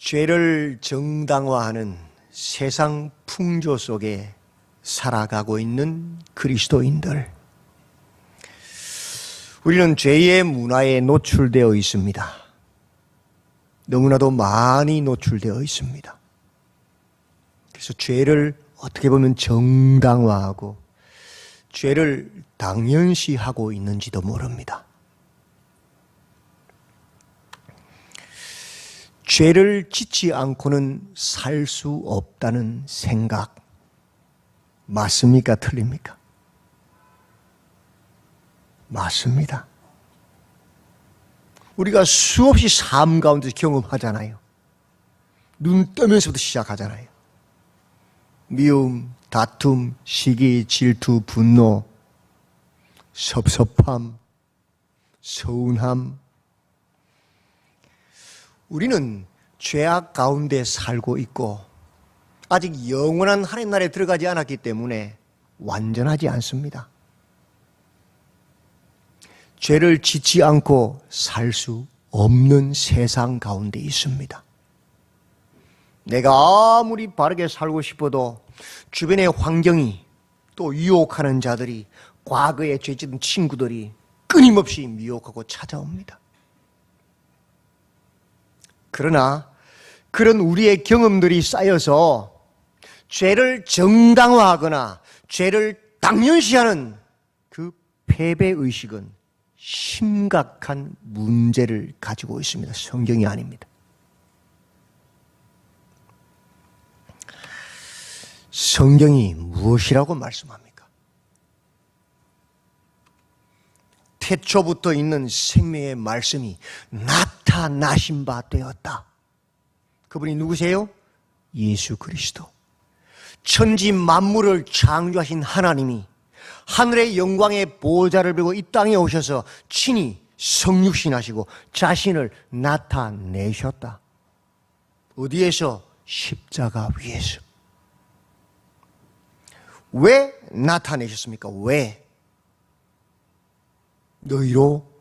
죄를 정당화하는 세상 풍조 속에 살아가고 있는 그리스도인들, 우리는 죄의 문화에 노출되어 있습니다. 너무나도 많이 노출되어 있습니다. 그래서 죄를 어떻게 보면 정당화하고 죄를 당연시하고 있는지도 모릅니다. 죄를 짓지 않고는 살 수 없다는 생각, 맞습니까? 틀립니까? 맞습니다. 우리가 수없이 삶 가운데 경험하잖아요. 눈 뜨면서부터 시작하잖아요. 미움, 다툼, 시기, 질투, 분노, 섭섭함, 서운함. 우리는 죄악 가운데 살고 있고 아직 영원한 하나님 나라에 들어가지 않았기 때문에 완전하지 않습니다. 죄를 짓지 않고 살 수 없는 세상 가운데 있습니다. 내가 아무리 바르게 살고 싶어도 주변의 환경이, 또 유혹하는 자들이, 과거에 죄 짓은 친구들이 끊임없이 미혹하고 찾아옵니다. 그러나 그런 우리의 경험들이 쌓여서 죄를 정당화하거나 죄를 당연시하는 그 패배의식은 심각한 문제를 가지고 있습니다. 성경이 아닙니다. 성경이 무엇이라고 말씀합니까? 태초부터 있는 생명의 말씀이 나타나신 바 되었다. 그분이 누구세요? 예수 그리스도. 천지 만물을 창조하신 하나님이 하늘의 영광의 보좌를 베고 이 땅에 오셔서 친히 성육신하시고 자신을 나타내셨다. 어디에서? 십자가 위에서. 왜 나타내셨습니까? 왜? 너희로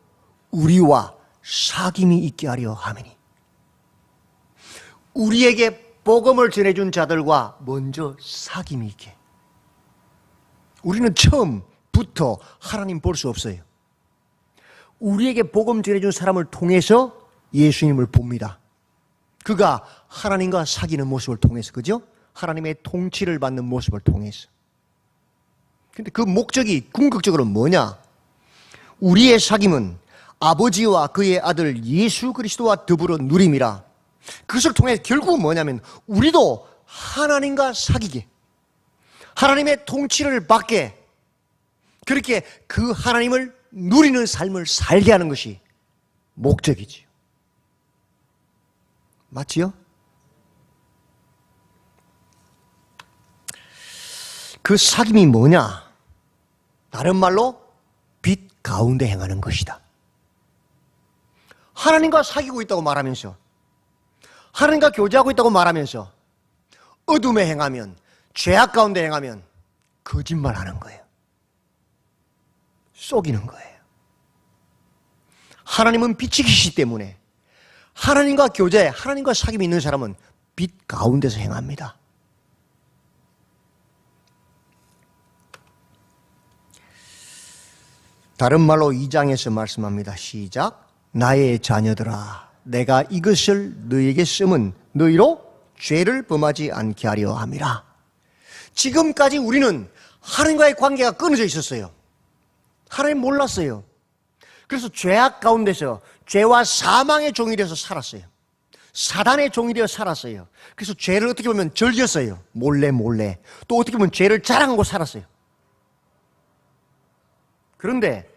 우리와 사귐이 있게 하려 함이니. 우리에게 복음을 전해준 자들과 먼저 사귐이 있게. 우리는 처음부터 하나님 볼 수 없어요. 우리에게 복음 전해준 사람을 통해서 예수님을 봅니다. 그가 하나님과 사귀는 모습을 통해서, 그죠? 하나님의 통치를 받는 모습을 통해서. 근데 그 목적이 궁극적으로 뭐냐? 우리의 사귐은 아버지와 그의 아들 예수 그리스도와 더불어 누림이라. 그것을 통해 결국은 뭐냐면 우리도 하나님과 사귀게, 하나님의 통치를 받게, 그렇게 그 하나님을 누리는 삶을 살게 하는 것이 목적이지요. 맞지요? 그 사귐이 뭐냐? 다른 말로 빛 가운데 행하는 것이다. 하나님과 사귀고 있다고 말하면서, 하나님과 교제하고 있다고 말하면서 어둠에 행하면, 죄악 가운데 행하면 거짓말하는 거예요. 속이는 거예요. 하나님은 빛이시기 때문에 하나님과 교제, 하나님과 사귐이 있는 사람은 빛 가운데서 행합니다. 다른 말로 2장에서 말씀합니다. 시작. 나의 자녀들아, 내가 이것을 너희에게 쓰면 너희로 죄를 범하지 않게 하려 함이라. 지금까지 우리는 하나님과의 관계가 끊어져 있었어요. 하나님 몰랐어요. 그래서 죄악 가운데서 죄와 사망의 종이 되어서 살았어요. 사단의 종이 되어 살았어요. 그래서 죄를 어떻게 보면 즐겼어요. 몰래. 또 어떻게 보면 죄를 자랑하고 살았어요. 그런데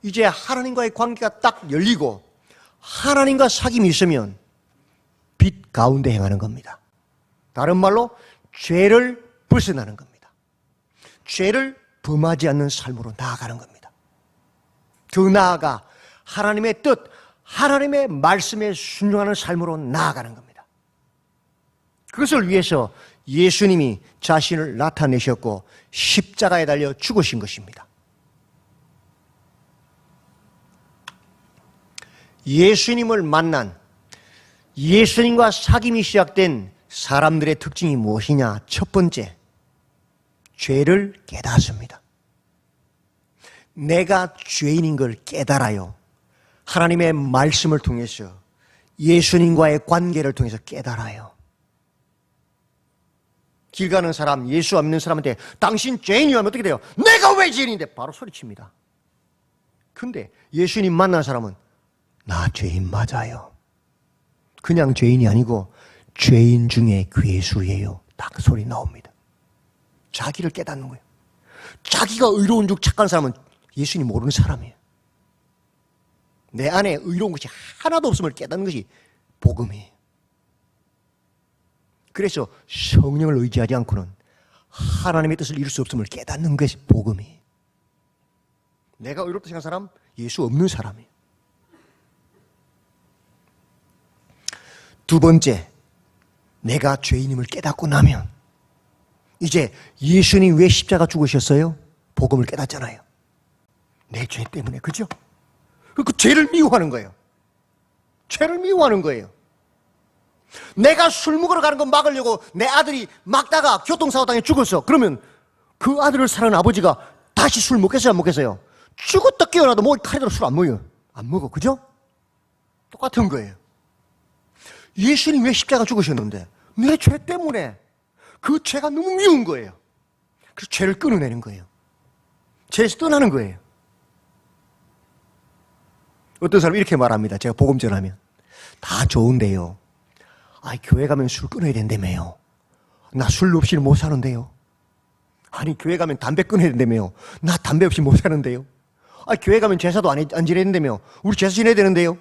이제 하나님과의 관계가 딱 열리고 하나님과 사귐이 있으면 빛 가운데 행하는 겁니다. 다른 말로 죄를 벗어나는 겁니다. 죄를 범하지 않는 삶으로 나아가는 겁니다. 더 나아가 하나님의 뜻, 하나님의 말씀에 순종하는 삶으로 나아가는 겁니다. 그것을 위해서 예수님이 자신을 나타내셨고 십자가에 달려 죽으신 것입니다. 예수님을 만난 예수님과 사귐이 시작된 사람들의 특징이 무엇이냐? 첫 번째, 죄를 깨닫습니다. 내가 죄인인 걸 깨달아요. 하나님의 말씀을 통해서, 예수님과의 관계를 통해서 깨달아요. 길 가는 사람, 예수 안 믿는 사람한테 당신 죄인이라면 어떻게 돼요? 내가 왜 죄인인데? 바로 소리칩니다. 근데 예수님 만난 사람은 나 죄인 맞아요. 그냥 죄인이 아니고 죄인 중에 괴수예요. 딱 소리 나옵니다. 자기를 깨닫는 거예요. 자기가 의로운 줄 착한 사람은 예수님 모르는 사람이에요. 내 안에 의로운 것이 하나도 없음을 깨닫는 것이 복음이에요. 그래서 성령을 의지하지 않고는 하나님의 뜻을 이룰 수 없음을 깨닫는 것이 복음이에요. 내가 의롭다 생각하는 사람, 예수 없는 사람이에요. 두 번째, 내가 죄인임을 깨닫고 나면 이제 예수님 왜 십자가 죽으셨어요? 복음을 깨닫잖아요. 내 죄 때문에, 그죠? 그 죄를 미워하는 거예요. 죄를 미워하는 거예요. 내가 술 먹으러 가는 거 막으려고 내 아들이 막다가 교통사고 당해 죽었어. 그러면 그 아들을 사랑하는 아버지가 다시 술 먹겠어요, 안 먹겠어요? 죽었다 깨어나도 뭐 칼이라도 술 안 먹어요. 안 먹어, 그죠? 똑같은 거예요. 예수님 왜 십자가 죽으셨는데? 내 죄 때문에. 그 죄가 너무 미운 거예요. 그래서 죄를 끊어내는 거예요. 죄에서 떠나는 거예요. 어떤 사람이 이렇게 말합니다. 제가 복음 전하면 다 좋은데요, 교회 가면 술 끊어야 된다며요. 나 술 없이는 못 사는데요. 아니, 교회 가면 담배 끊어야 된다며요. 나 담배 없이 못 사는데요. 교회 가면 제사도 안 지내야 된다며. 우리 제사 지내야 되는데요.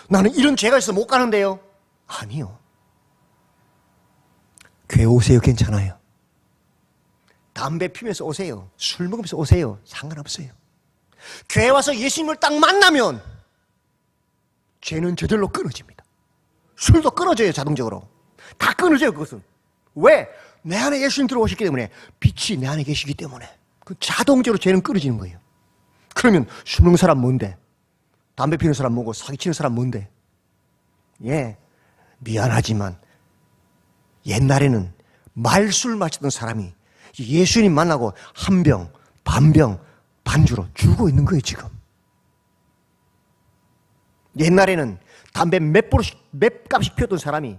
나는 이런 죄가 있어서 못 가는데요. 아니요. 교회 오세요. 괜찮아요. 담배 피면서 오세요. 술 먹으면서 오세요. 상관없어요. 교회 와서 예수님을 딱 만나면 죄는 저절로 끊어집니다. 술도 끊어져요. 자동적으로. 다 끊어져요. 그것은. 왜? 내 안에 예수님 들어오셨기 때문에, 빛이 내 안에 계시기 때문에 그 자동적으로 죄는 끊어지는 거예요. 그러면 술 먹는 사람 뭔데? 담배 피는 사람 뭐고? 사기치는 사람 뭔데? 예, 미안하지만 옛날에는 말술 마시던 사람이 예수님 만나고 한 병, 반병, 반주로 죽고 있는 거예요, 지금. 옛날에는 담배 몇 값씩 피웠던 사람이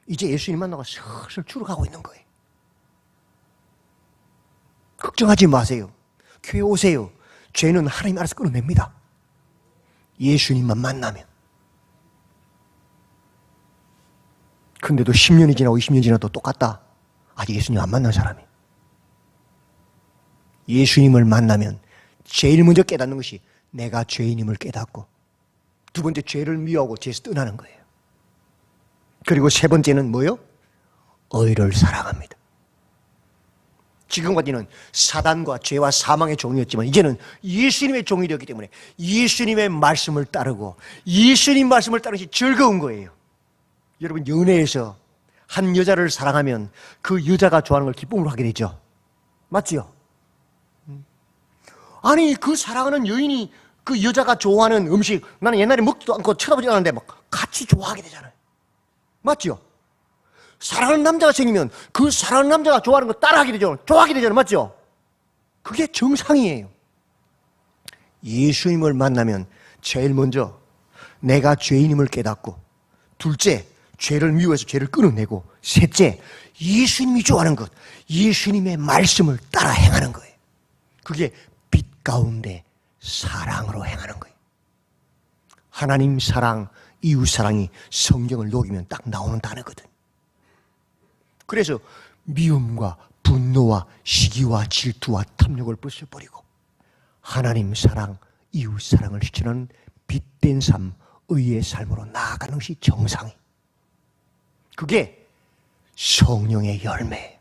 이제 예수님 만나고 슬슬 줄어가고 있는 거예요. 걱정하지 마세요. 교회 오세요. 죄는 하나님 알아서 끊어냅니다. 예수님만 만나면. 근데도 10년이 지나고 20년이 지나도 똑같다. 아직 예수님 안 만난 사람이. 예수님을 만나면 제일 먼저 깨닫는 것이 내가 죄인임을 깨닫고, 두 번째 죄를 미워하고 죄에서 떠나는 거예요. 그리고 세 번째는 뭐요? 의를 사랑합니다. 지금까지는 사단과 죄와 사망의 종이었지만 이제는 예수님의 종이 되었기 때문에 예수님의 말씀을 따르고 예수님 말씀을 따르는 것이 즐거운 거예요. 여러분, 연애에서 한 여자를 사랑하면 그 여자가 좋아하는 걸 기쁨으로 하게 되죠. 맞지요? 아니, 그 사랑하는 여인이 그 여자가 좋아하는 음식, 나는 옛날에 먹지도 않고 쳐다보지 않았는데 막 같이 좋아하게 되잖아요. 맞죠? 사랑하는 남자가 생기면 그 사랑하는 남자가 좋아하는 거 따라하게 되죠. 좋아하게 되잖아요. 맞죠? 그게 정상이에요. 예수님을 만나면 제일 먼저 내가 죄인임을 깨닫고, 둘째, 죄를 미워해서 죄를 끊어내고, 셋째, 예수님이 좋아하는 것, 예수님의 말씀을 따라 행하는 거예요. 그게 빛 가운데 사랑으로 행하는 거예요. 하나님 사랑, 이웃 사랑이 성경을 녹이면 딱 나오는 단어거든. 그래서 미움과 분노와 시기와 질투와 탐욕을 벗어버리고 하나님 사랑, 이웃 사랑을 실천하는 빛된 삶, 의의 삶으로 나아가는 것이 정상이. 그게 성령의 열매예요.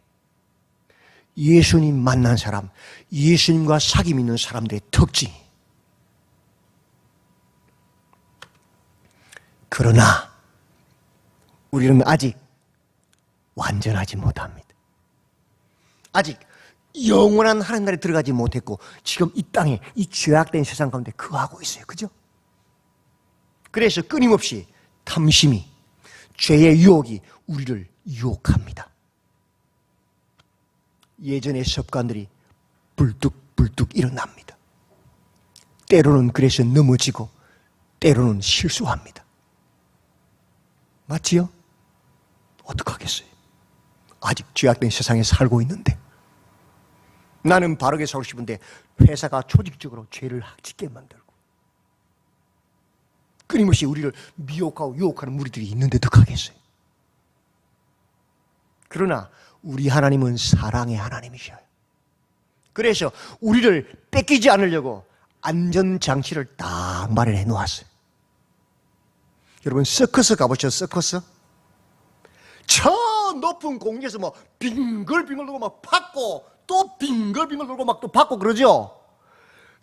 예수님 만난 사람, 예수님과 사귐 있는 사람들의 특징. 그러나 우리는 아직 완전하지 못합니다. 아직 영원한 하나님 나라에 들어가지 못했고 지금 이 땅에 이 죄악된 세상 가운데 거하고 있어요. 그죠? 그래서 끊임없이 탐심이, 죄의 유혹이 우리를 유혹합니다. 예전의 습관들이 불뚝불뚝 일어납니다. 때로는 그래서 넘어지고 때로는 실수합니다. 맞지요? 어떡하겠어요? 아직 죄악된 세상에 살고 있는데, 나는 바르게 살고 싶은데 회사가 조직적으로 죄를 짓게 만들고 끊임없이 우리를 미혹하고 유혹하는 무리들이 있는데 어떡하겠어요? 그러나 우리 하나님은 사랑의 하나님이셔요. 그래서 우리를 뺏기지 않으려고 안전장치를 딱 마련해 놓았어요. 여러분, 서커스 가보셨어요? 서커스? 저 높은 공중에서 뭐 빙글빙글 돌고 막 팠고 또 빙글빙글 돌고 막 또 팠고 그러죠?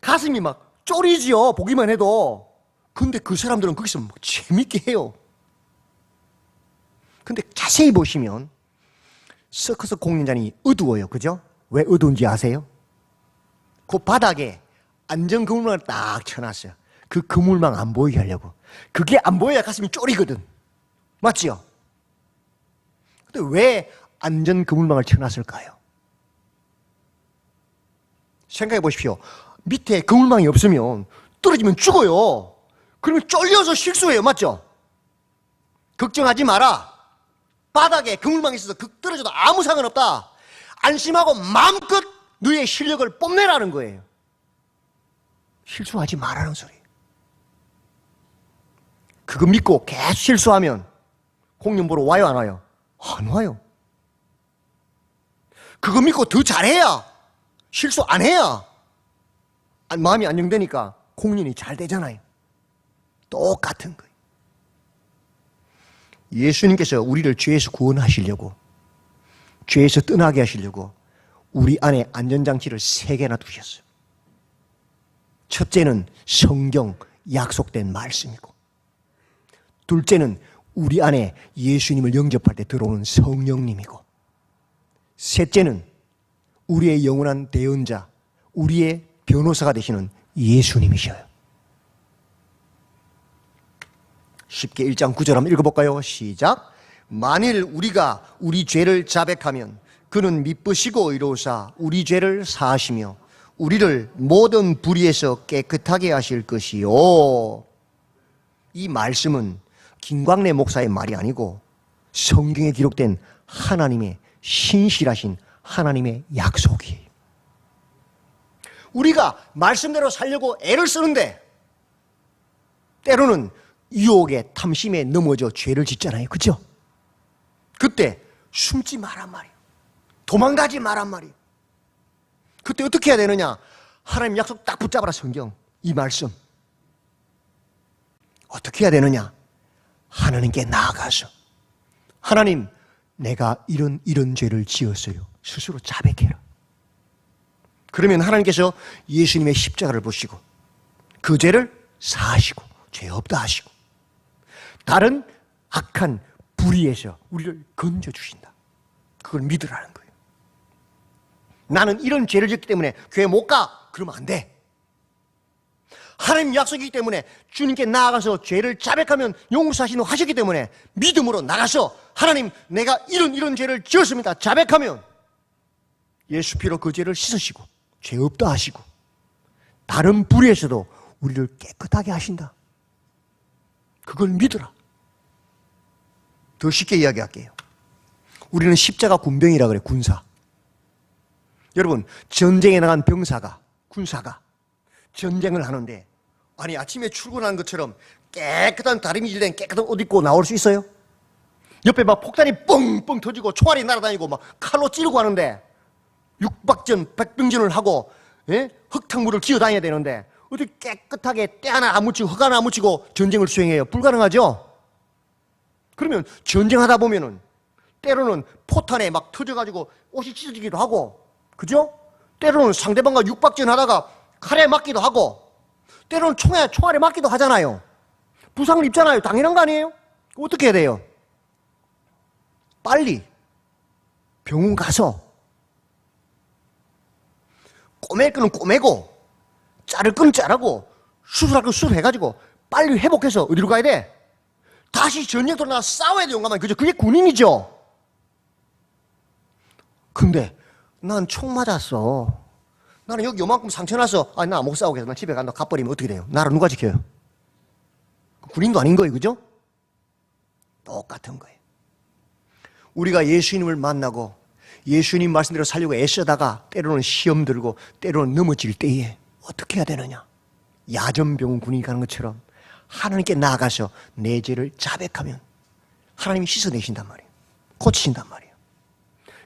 가슴이 막 쫄이지요, 보기만 해도. 근데 그 사람들은 거기서 뭐 재밌게 해요. 근데 자세히 보시면 서커스 공연장이 어두워요. 그죠? 왜 어두운지 아세요? 그 바닥에 안전 그물망을 딱 쳐놨어요. 그 그물망 안 보이게 하려고. 그게 안 보여야 가슴이 쫄이거든. 맞지요? 근데 왜 안전 그물망을 쳐놨을까요? 생각해 보십시오. 밑에 그물망이 없으면 떨어지면 죽어요. 그러면 쫄려서 실수해요. 맞죠? 걱정하지 마라. 바닥에 그물망이 있어서 떨어져도 아무 상관없다. 안심하고 마음껏 너의 실력을 뽐내라는 거예요. 실수하지 말라는 소리예요. 그거 믿고 계속 실수하면 공연 보러 와요, 안 와요? 안 와요. 그거 믿고 더 잘해야, 실수 안 해야 마음이 안정되니까 공연이 잘 되잖아요. 똑같은 거예요. 예수님께서 우리를 죄에서 구원하시려고, 죄에서 떠나게 하시려고 우리 안에 안전장치를 3개나 두셨어요. 첫째는 성경, 약속된 말씀이고, 둘째는 우리 안에 예수님을 영접할 때 들어오는 성령님이고, 셋째는 우리의 영원한 대언자, 우리의 변호사가 되시는 예수님이셔요. 쉽게 1장 9절 한번 읽어볼까요? 시작. 만일 우리가 우리 죄를 자백하면 그는 미쁘시고 의로우사 우리 죄를 사하시며 우리를 모든 불의에서 깨끗하게 하실 것이요. 이 말씀은 김광래 목사의 말이 아니고 성경에 기록된 하나님의 신실하신 하나님의 약속이에요. 우리가 말씀대로 살려고 애를 쓰는데 때로는 유혹에 탐심에 넘어져 죄를 짓잖아요. 그죠? 그때 숨지 마란 말이에요. 도망가지 마란 말이에요. 그때 어떻게 해야 되느냐? 하나님 약속 딱 붙잡아라. 성경 이 말씀 어떻게 해야 되느냐? 하나님께 나아가서 하나님, 내가 이런 죄를 지었어요. 스스로 자백해라. 그러면 하나님께서 예수님의 십자가를 보시고 그 죄를 사하시고 죄 없다 하시고 다른 악한 불의에서 우리를 건져주신다. 그걸 믿으라는 거예요. 나는 이런 죄를 짓기 때문에 교회 못 가. 그러면 안 돼. 하나님 약속이기 때문에 주님께 나아가서 죄를 자백하면 용서하시는 하셨기 때문에 믿음으로 나가서 하나님, 내가 이런 죄를 지었습니다. 자백하면 예수 피로 그 죄를 씻으시고 죄 없다 하시고 다른 불의에서도 우리를 깨끗하게 하신다. 그걸 믿으라. 더 쉽게 이야기할게요. 우리는 십자가 군병이라 그래. 군사. 여러분, 전쟁에 나간 병사가, 군사가 전쟁을 하는데 아니 아침에 출근한 것처럼 깨끗한 다리미질된 깨끗한 옷 입고 나올 수 있어요? 옆에 막 폭탄이 뻥뻥 터지고 총알이 날아다니고 막 칼로 찌르고 하는데 육박전, 백병전을 하고 흙탕물을 기어다녀야 되는데 어떻게 깨끗하게 때 하나 안 묻히고 흙 하나 안 묻히고 전쟁을 수행해요? 불가능하죠? 그러면 전쟁하다 보면은 때로는 포탄에 막 터져가지고 옷이 찢어지기도 하고, 그죠? 때로는 상대방과 육박전 하다가 칼에 맞기도 하고, 때로는 총알에 맞기도 하잖아요. 부상을 입잖아요. 당연한 거 아니에요? 어떻게 해야 돼요? 빨리 병원 가서 꼬맬 거는 꼬매고 자를 거는 자르고 수술할 거 수술해가지고 빨리 회복해서 어디로 가야 돼? 다 다시 전쟁터로 나가 싸워야 돼, 용감하게. 그죠? 그게 군인이죠. 근데 난 총 맞았어. 나는 여기 요만큼 상처 났어. 아, 나 못 싸우겠어. 나 집에 간다. 가버리면 어떻게 돼요? 나를 누가 지켜요? 군인도 아닌 거예요. 그죠? 똑같은 거예요. 우리가 예수님을 만나고 예수님 말씀대로 살려고 애쓰다가 때로는 시험 들고 때로는 넘어질 때에 어떻게 해야 되느냐? 야전병원 군인이 가는 것처럼 하나님께 나아가서 내 죄를 자백하면 하나님이 씻어내신단 말이에요. 고치신단 말이에요.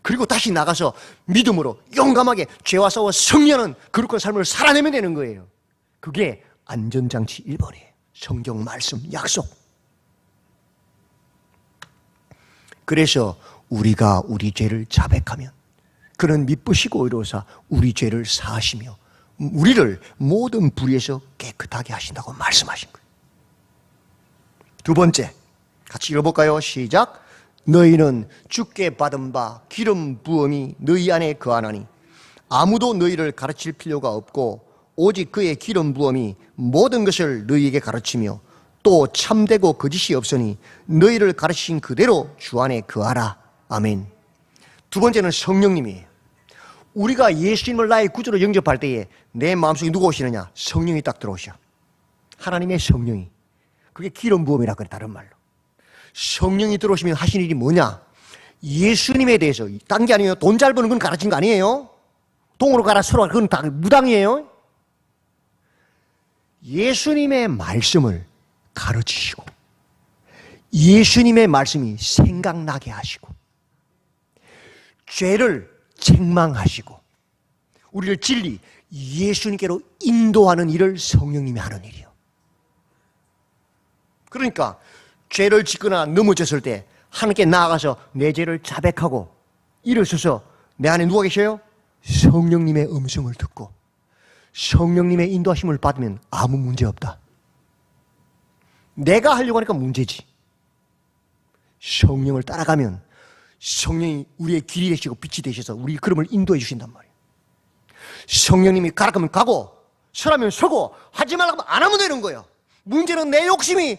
그리고 다시 나가서 믿음으로 용감하게 죄와 싸워 승리하는 거룩한 삶을 살아내면 되는 거예요. 그게 안전장치 1번이에요. 성경 말씀, 약속. 그래서 우리가 우리 죄를 자백하면 그는 미쁘시고 의로우사 우리 죄를 사하시며 우리를 모든 불의에서 깨끗하게 하신다고 말씀하신 거예요. 두 번째, 같이 읽어볼까요? 시작. 너희는 주께 받은 바 기름 부음이 너희 안에 거하나니 아무도 너희를 가르칠 필요가 없고 오직 그의 기름 부음이 모든 것을 너희에게 가르치며 또 참되고 거짓이 없으니 너희를 가르치신 그대로 주 안에 거하라. 아멘. 두 번째는 성령님이에요. 우리가 예수님을 나의 구주로 영접할 때에 내 마음속에 누가 오시느냐? 성령이 딱 들어오셔. 하나님의 성령이. 그게 기름 부음이라 그래, 다른 말로. 성령이 들어오시면 하신 일이 뭐냐? 예수님에 대해서, 딴 게 아니에요. 돈 잘 버는 건 가르친 거 아니에요. 동으로 가라, 서로 가라. 그건 다 무당이에요. 예수님의 말씀을 가르치시고 예수님의 말씀이 생각나게 하시고 죄를 책망하시고 우리를 진리, 예수님께로 인도하는 일을 성령님이 하는 일이에요. 그러니까 죄를 짓거나 넘어졌을 때 하나님께 나아가서 내 죄를 자백하고 일어서서 내 안에 누가 계셔요? 성령님의 음성을 듣고 성령님의 인도하심을 받으면 아무 문제 없다. 내가 하려고 하니까 문제지. 성령을 따라가면 성령이 우리의 길이 되시고 빛이 되셔서 우리 걸음을 인도해 주신단 말이에요. 성령님이 가라 하면 가고 서라면 서고 하지 말라고 하면 안 하면 되는 거예요. 문제는 내 욕심이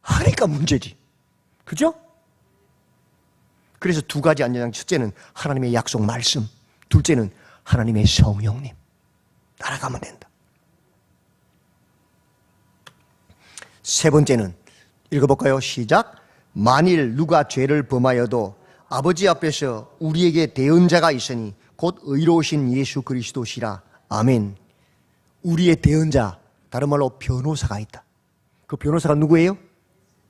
하니까 문제지. 그죠? 그래서 두 가지 안전장치. 첫째는 하나님의 약속 말씀, 둘째는 하나님의 성령님. 따라가면 된다. 세 번째는 읽어볼까요? 시작. 만일 누가 죄를 범하여도 아버지 앞에서 우리에게 대언자가 있으니 곧 의로우신 예수 그리스도시라. 아멘. 우리의 대언자, 다른 말로 변호사가 있다. 그 변호사가 누구예요?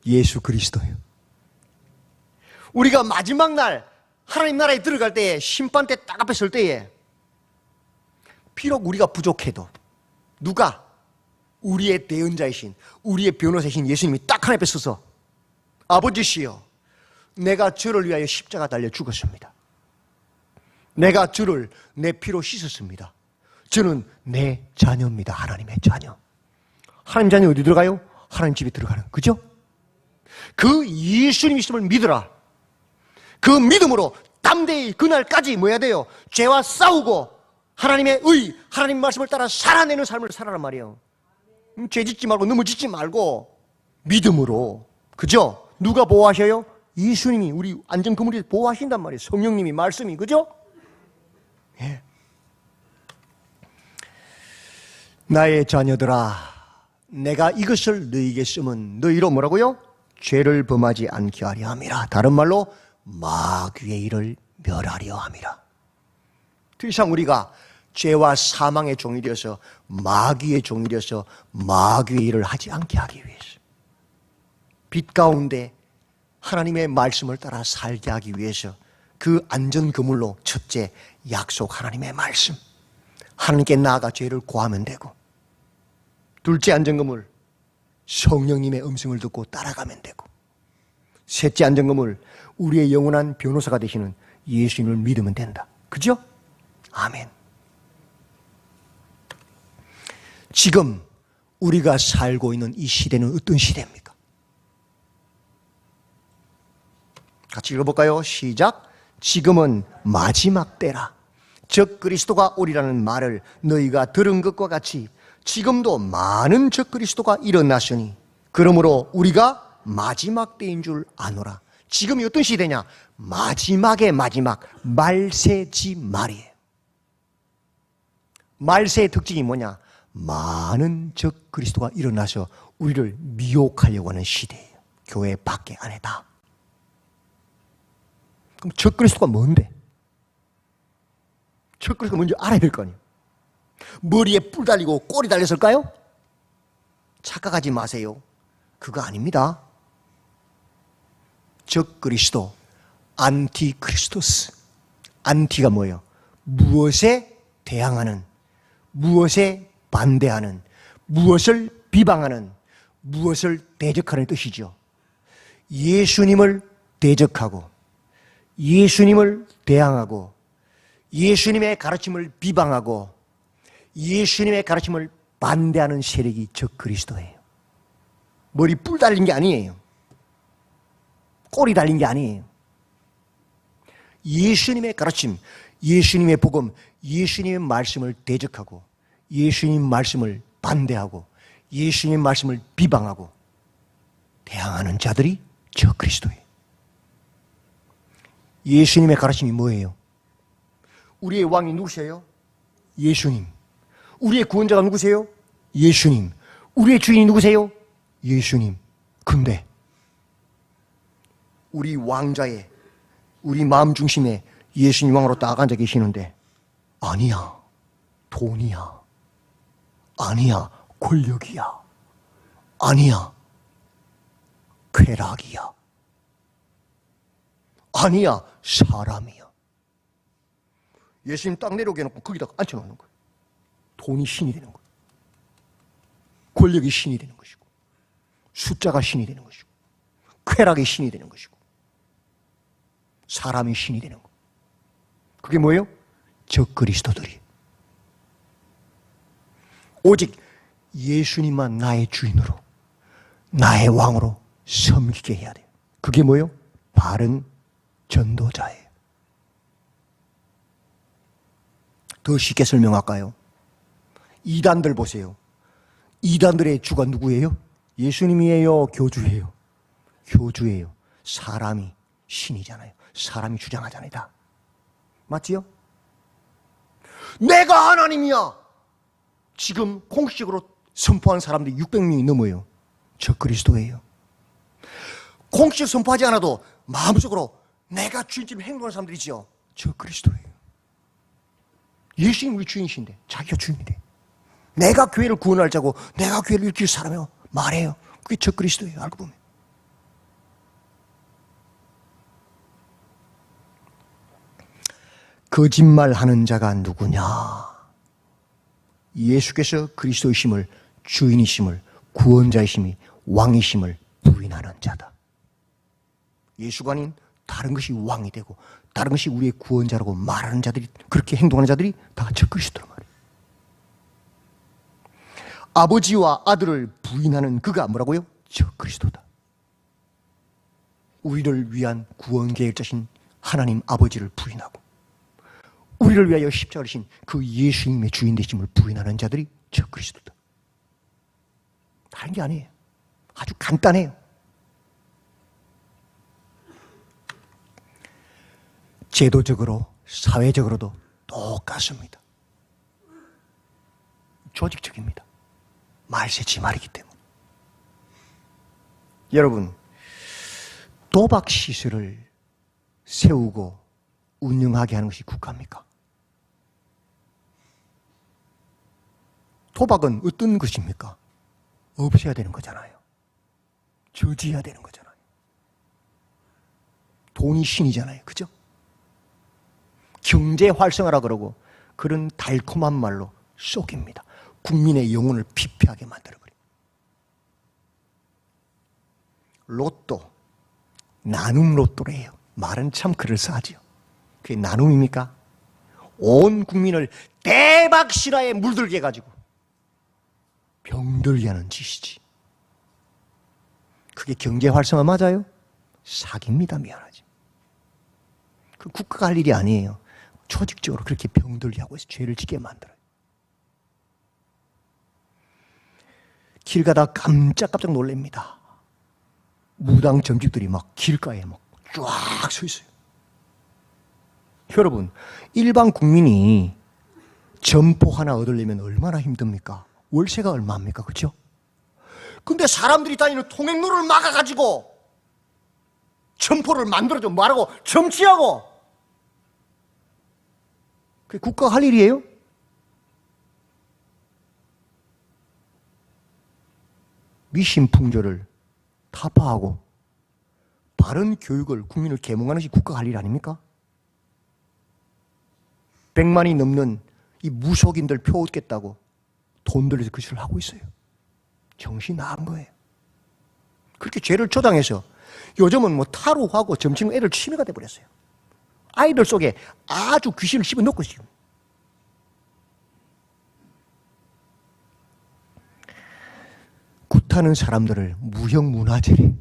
예수 그리스도예요. 우리가 마지막 날 하나님 나라에 들어갈 때에, 심판 때 딱 앞에 설 때에 비록 우리가 부족해도 누가? 우리의 대언자이신, 우리의 변호사이신 예수님이 딱 하나 앞에 서서 아버지시여, 내가 저를 위하여 십자가 달려 죽었습니다. 내가 저를 내 피로 씻었습니다. 저는 내 자녀입니다. 하나님의 자녀. 하나님 자녀 어디 들어가요? 하나님 집에 들어가는, 그죠? 그 예수님 있음을 믿어라. 그 믿음으로 담대히 그날까지 뭐 해야 돼요? 죄와 싸우고 하나님의 의, 하나님 말씀을 따라 살아내는 삶을 살아란 말이에요. 죄 짓지 말고 넘어지지 말고 믿음으로, 그죠? 누가 보호하셔요? 예수님이 우리 안전그물이 보호하신단 말이에요. 성령님이, 말씀이, 그죠? 예. 나의 자녀들아, 내가 이것을 너희에게 쓰면 너희로 뭐라고요? 죄를 범하지 않게 하려 함이라. 다른 말로 마귀의 일을 멸하려 함이라. 더 이상 우리가 죄와 사망의 종이 되어서 마귀의 종이 되어서 마귀의 일을 하지 않게 하기 위해서, 빛 가운데 하나님의 말씀을 따라 살게 하기 위해서 그 안전그물로 첫째, 약속 하나님의 말씀, 하나님께 나아가 죄를 고하면 되고, 둘째 안전그물, 성령님의 음성을 듣고 따라가면 되고, 셋째 안전그물, 우리의 영원한 변호사가 되시는 예수님을 믿으면 된다. 그죠? 아멘. 지금 우리가 살고 있는 이 시대는 어떤 시대입니까? 같이 읽어볼까요? 시작. 지금은 마지막 때라. 적 그리스도가 오리라는 말을 너희가 들은 것과 같이 지금도 많은 적 그리스도가 일어났으니 그러므로 우리가 마지막 때인 줄 아노라. 지금이 어떤 시대냐? 마지막의 마지막, 말세지 말이에요. 말세의 특징이 뭐냐? 많은 적 그리스도가 일어나서 우리를 미혹하려고 하는 시대예요. 교회 밖에 안에 다. 그럼 적 그리스도가 뭔데? 적 그리스도가 뭔지 알아야 될 거 아니에요. 머리에 뿔 달리고 꼬리 달렸을까요? 착각하지 마세요. 그거 아닙니다. 적 그리스도, 안티크리스토스. 안티가 뭐예요? 무엇에 대항하는, 무엇에 반대하는, 무엇을 비방하는, 무엇을 대적하는 뜻이죠. 예수님을 대적하고 예수님을 대항하고 예수님의 가르침을 비방하고 예수님의 가르침을 반대하는 세력이 적 그리스도예요. 머리 뿔 달린 게 아니에요. 꼬리 달린 게 아니에요. 예수님의 가르침, 예수님의 복음, 예수님의 말씀을 대적하고 예수님 말씀을 반대하고 예수님 말씀을 비방하고 대항하는 자들이 적 그리스도예요. 예수님의 가르침이 뭐예요? 우리의 왕이 누구세요? 예수님. 우리의 구원자가 누구세요? 예수님. 우리의 주인이 누구세요? 예수님. 근데 우리 왕자에, 우리 마음 중심에 예수님 왕으로 딱 앉아 계시는데 아니야, 돈이야, 아니야, 권력이야, 아니야, 쾌락이야, 아니야, 사람이야. 예수님 딱 내려오게 해놓고 거기다가 앉혀놓는 거예요. 돈이 신이 되는 거예요. 권력이 신이 되는 것이고 숫자가 신이 되는 것이고 쾌락이 신이 되는 것이고 사람이 신이 되는 거. 그게 뭐예요? 적 그리스도들이. 오직 예수님만 나의 주인으로, 나의 왕으로 섬기게 해야 돼요. 그게 뭐예요? 바른 전도자예요. 더 쉽게 설명할까요? 이단들 보세요. 이단들의 주가 누구예요? 예수님이에요? 교주예요? 교주예요. 사람이 신이잖아요. 사람이 주장하잖아요. 다. 맞지요? 내가 하나님이야. 지금 공식적으로 선포한 사람들이 600명이 넘어요. 저 그리스도예요. 공식 선포하지 않아도 마음속으로 내가 주인처럼 행동하는 사람들이죠. 저 그리스도예요. 예수님 우리 주인이신데 자기가 주인이 돼. 내가 교회를 구원하자고 내가 교회를 일으킬 사람이요 말해요. 그게 저 그리스도예요. 알고 보면. 거짓말하는 자가 누구냐? 예수께서 그리스도이심을, 주인이심을, 구원자이심이, 왕이심을 부인하는 자다. 예수가 아닌 다른 것이 왕이 되고 다른 것이 우리의 구원자라고 말하는 자들이, 그렇게 행동하는 자들이 다 저 그리스도란 말이에요. 아버지와 아들을 부인하는 그가 뭐라고요? 저 그리스도다. 우리를 위한 구원 계획자신 하나님 아버지를 부인하고 우리를 위하여 십자가를 지신 그 예수님의 주인 되심을 부인하는 자들이 저 그리스도다. 다른 게 아니에요. 아주 간단해요. 제도적으로, 사회적으로도 똑같습니다. 조직적입니다. 말세지 말이기 때문에. 여러분, 도박 시설을 세우고 운영하게 하는 것이 국가입니까? 도박은 어떤 것입니까? 없애야 되는 거잖아요. 저지해야 되는 거잖아요. 돈이 신이잖아요. 그죠? 경제 활성화라 그러고 그런 달콤한 말로 속입니다. 국민의 영혼을 피폐하게 만들어버립니다. 로또, 나눔 로또래요. 말은 참 그럴싸하죠. 그게 나눔입니까? 온 국민을 대박 실화에 물들게 해가지고 병들게 하는 짓이지. 그게 경제 활성화 맞아요? 사기입니다. 미안하지. 그 국가가 할 일이 아니에요. 조직적으로 그렇게 병들게 하고 해서 죄를 짓게 만들어요. 길 가다 깜짝깜짝 놀랍니다. 무당 점집들이 막 길가에 막 쫙 서 있어요. 여러분, 일반 국민이 점포 하나 얻으려면 얼마나 힘듭니까? 월세가 얼마입니까? 그렇죠? 근데 사람들이 다니는 통행로를 막아가지고 점포를 만들어줘 뭐하라고? 점치하고. 그게 국가가 할 일이에요? 미신풍조를 타파하고 바른 교육을 국민을 계몽하는 것이 국가가 할 일 아닙니까? 100만이 넘는 이 무속인들 표 얻겠다고 돈 들여서 그 짓을 하고 있어요. 정신 나간 거예요. 그렇게 죄를 조장해서 요즘은 뭐 타로하고 점치는 애들 취미가 돼버렸어요. 아이들 속에 아주 귀신을 집어넣고 지금. 굿하는 사람들을 무형문화재래.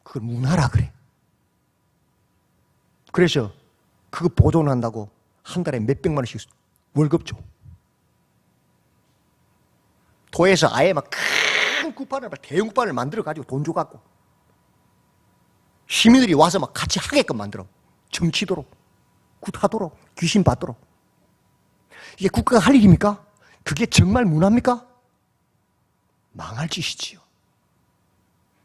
그걸 문화라 그래. 그래서 그거 보존한다고 한 달에 몇백만 원씩 월급 줘. 도에서 아예 막 큰 굿판을, 대형 굿판을 만들어가지고 돈 줘갖고 시민들이 와서 막 같이 하게끔 만들어. 점치도록, 굿하도록, 귀신 받도록. 이게 국가가 할 일입니까? 그게 정말 문화입니까? 망할 짓이지요.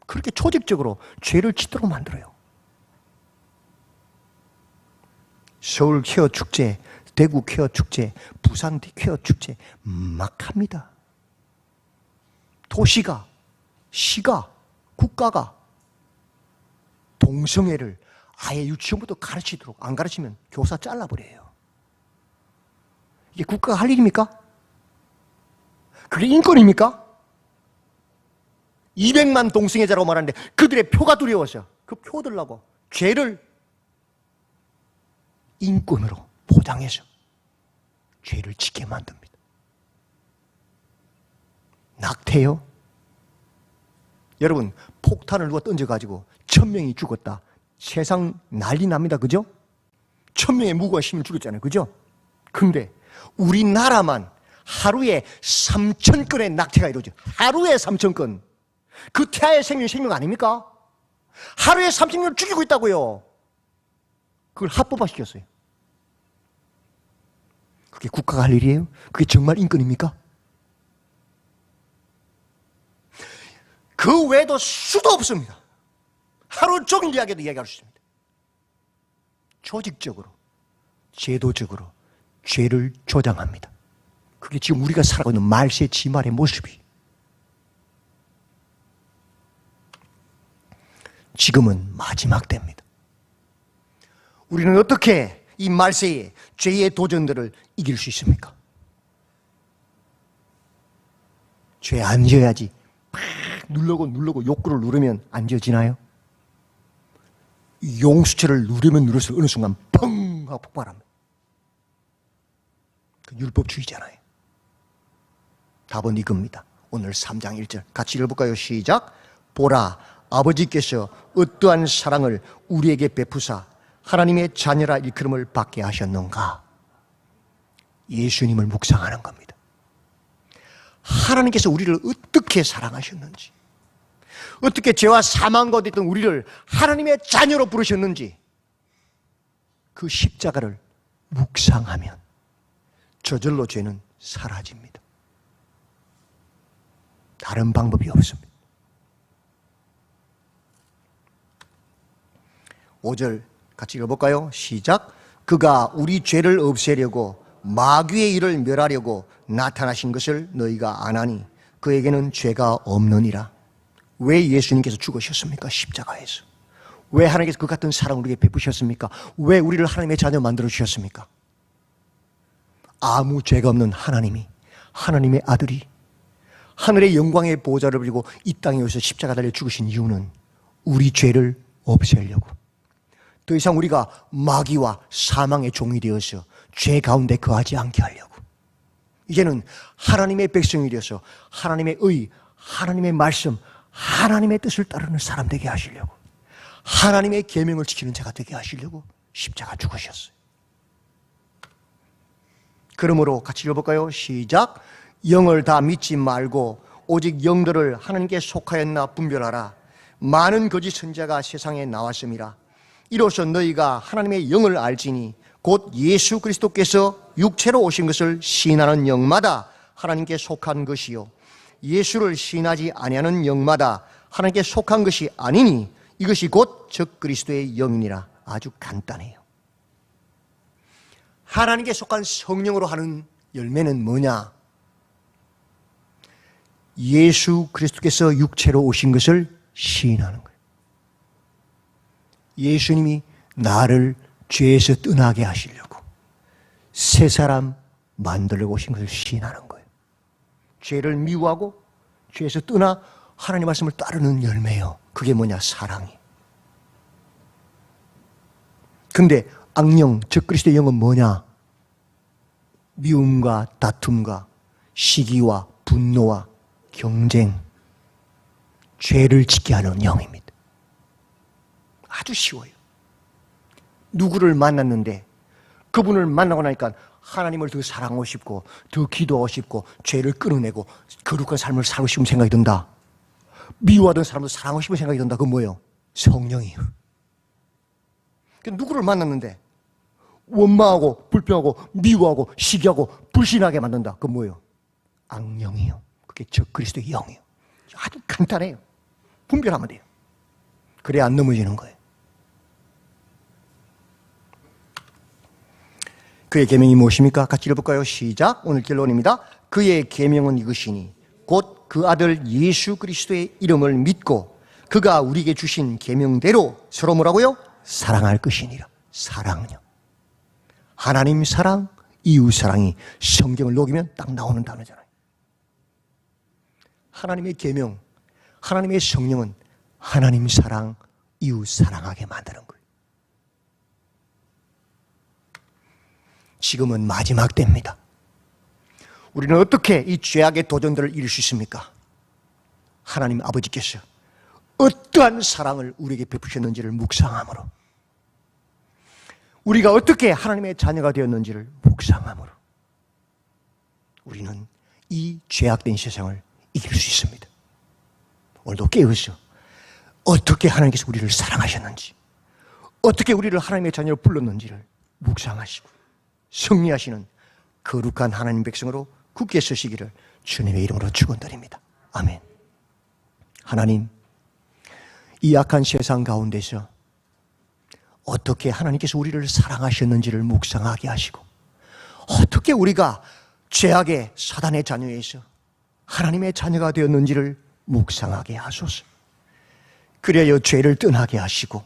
그렇게 조직적으로 죄를 짓도록 만들어요. 서울 퀘어 축제, 대구 퀘어 축제, 부산 퀘어 축제 막 합니다. 도시가, 시가, 국가가 동성애를 아예 유치원부터 가르치도록, 안 가르치면 교사 잘라버려요. 이게 국가가 할 일입니까? 그게 인권입니까? 200만 동성애자라고 말하는데 그들의 표가 두려워서 그 표 들라고 죄를 인권으로 포장해서 죄를 짓게 만듭니다. 낙태요? 여러분, 폭탄을 누가 던져가지고 1000명이 죽었다. 세상 난리 납니다. 그죠? 1000명의 무고한 시민 죽였잖아요. 그죠? 근데 우리나라만 하루에 3000건의 낙태가 이루어져요. 하루에 3000건. 그 태아의 생명 아닙니까? 하루에 30명을 죽이고 있다고요. 그걸 합법화시켰어요. 그게 국가가 할 일이에요? 그게 정말 인권입니까? 그 외에도 수도 없습니다. 하루 종일 이야기해도 이야기할 수 있습니다. 조직적으로, 제도적으로 죄를 조장합니다. 그게 지금 우리가 살아가고 있는 말세 지말의 모습이. 지금은 마지막 때입니다. 우리는 어떻게 이 말세의 죄의 도전들을 이길 수 있습니까? 죄 안 지어야지. 막 누르고 욕구를 누르면 안 지어지나요? 용수철을 누르면 누를수록 어느 순간 펑 하고 폭발합니다. 그 율법주의잖아요. 답은 이겁니다. 오늘 3장 1절 같이 읽어볼까요? 시작. 보라, 아버지께서 어떠한 사랑을 우리에게 베푸사 하나님의 자녀라 일컬음을 받게 하셨는가? 예수님을 묵상하는 겁니다. 하나님께서 우리를 어떻게 사랑하셨는지, 어떻게 죄와 사망 가운데 있던 우리를 하나님의 자녀로 부르셨는지, 그 십자가를 묵상하면 저절로 죄는 사라집니다. 다른 방법이 없습니다. 5절 같이 읽어볼까요? 시작. 그가 우리 죄를 없애려고 마귀의 일을 멸하려고 나타나신 것을 너희가 아나니 그에게는 죄가 없느니라. 왜 예수님께서 죽으셨습니까? 십자가에서. 왜 하나님께서 그 같은 사랑을 우리에게 베푸셨습니까? 왜 우리를 하나님의 자녀 만들어 주셨습니까? 아무 죄가 없는 하나님이, 하나님의 아들이 하늘의 영광의 보호자를 버리고 이 땅에 오셔서 십자가 달려 죽으신 이유는 우리 죄를 없애려고, 더 이상 우리가 마귀와 사망의 종이 되어서 죄 가운데 거하지 않게 하려고, 이제는 하나님의 백성이 되어서 하나님의 의, 하나님의 말씀, 하나님의 뜻을 따르는 사람 되게 하시려고, 하나님의 계명을 지키는 자가 되게 하시려고 십자가 죽으셨어요. 그러므로 같이 읽어볼까요? 시작. 영을 다 믿지 말고 오직 영들을 하나님께 속하였나 분별하라. 많은 거짓 선지자가 세상에 나왔음이라. 이로써 너희가 하나님의 영을 알지니 곧 예수 그리스도께서 육체로 오신 것을 시인하는 영마다 하나님께 속한 것이요 예수를 시인하지 아니하는 영마다 하나님께 속한 것이 아니니 이것이 곧 적 그리스도의 영이니라. 아주 간단해요. 하나님께 속한 성령으로 하는 열매는 뭐냐? 예수 그리스도께서 육체로 오신 것을 시인하는 거예요. 예수님이 나를 죄에서 떠나게 하시려고 새 사람 만들려고 오신 것을 시인하는 거예요. 죄를 미워하고 죄에서 떠나 하나님 말씀을 따르는 열매요. 그게 뭐냐? 사랑이. 근데 악령, 즉 그리스도의 영은 뭐냐? 미움과 다툼과 시기와 분노와 경쟁, 죄를 짓게 하는 영입니다. 아주 쉬워요. 누구를 만났는데 그분을 만나고 나니까 하나님을 더 사랑하고 싶고 더 기도하고 싶고 죄를 끊어내고 거룩한 삶을 살고 싶은 생각이 든다. 미워하던 사람도 사랑하고 싶은 생각이 든다. 그건 뭐예요? 성령이에요. 누구를 만났는데 원망하고 불평하고 미워하고 시기하고 불신하게 만든다. 그건 뭐예요? 악령이에요. 그게 적 그리스도의 영이에요. 아주 간단해요. 분별하면 돼요. 그래야 안 넘어지는 거예요. 그의 계명이 무엇입니까? 같이 읽어볼까요? 시작. 오늘 결론입니다. 그의 계명은 이것이니 곧 그 아들 예수 그리스도의 이름을 믿고 그가 우리에게 주신 계명대로 서로 뭐라고요? 사랑할 것이니라. 사랑요. 하나님 사랑, 이웃 사랑이 성경을 녹이면 딱 나오는 단어잖아요. 하나님의 계명, 하나님의 성령은 하나님 사랑, 이웃 사랑하게 만드는 거예요. 지금은 마지막 때입니다. 우리는 어떻게 이 죄악의 도전들을 이길 수 있습니까? 하나님 아버지께서 어떠한 사랑을 우리에게 베푸셨는지를 묵상함으로, 우리가 어떻게 하나님의 자녀가 되었는지를 묵상함으로 우리는 이 죄악된 세상을 이길 수 있습니다. 오늘도 깨어서 어떻게 하나님께서 우리를 사랑하셨는지, 어떻게 우리를 하나님의 자녀로 불렀는지를 묵상하시고 승리하시는 거룩한 하나님 백성으로 굳게 서시기를 주님의 이름으로 축원드립니다. 아멘. 하나님, 이 악한 세상 가운데서 어떻게 하나님께서 우리를 사랑하셨는지를 묵상하게 하시고, 어떻게 우리가 죄악의 사단의 자녀에서 하나님의 자녀가 되었는지를 묵상하게 하소서. 그래야 죄를 떠나게 하시고,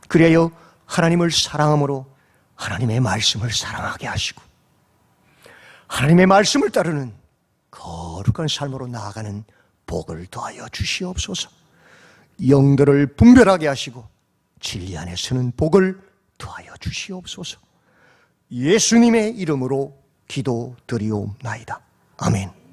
그래야 하나님을 사랑함으로 하나님의 말씀을 사랑하게 하시고, 하나님의 말씀을 따르는 거룩한 삶으로 나아가는 복을 더하여 주시옵소서. 영들을 분별하게 하시고 진리 안에 서는 복을 더하여 주시옵소서. 예수님의 이름으로 기도드리옵나이다. 아멘.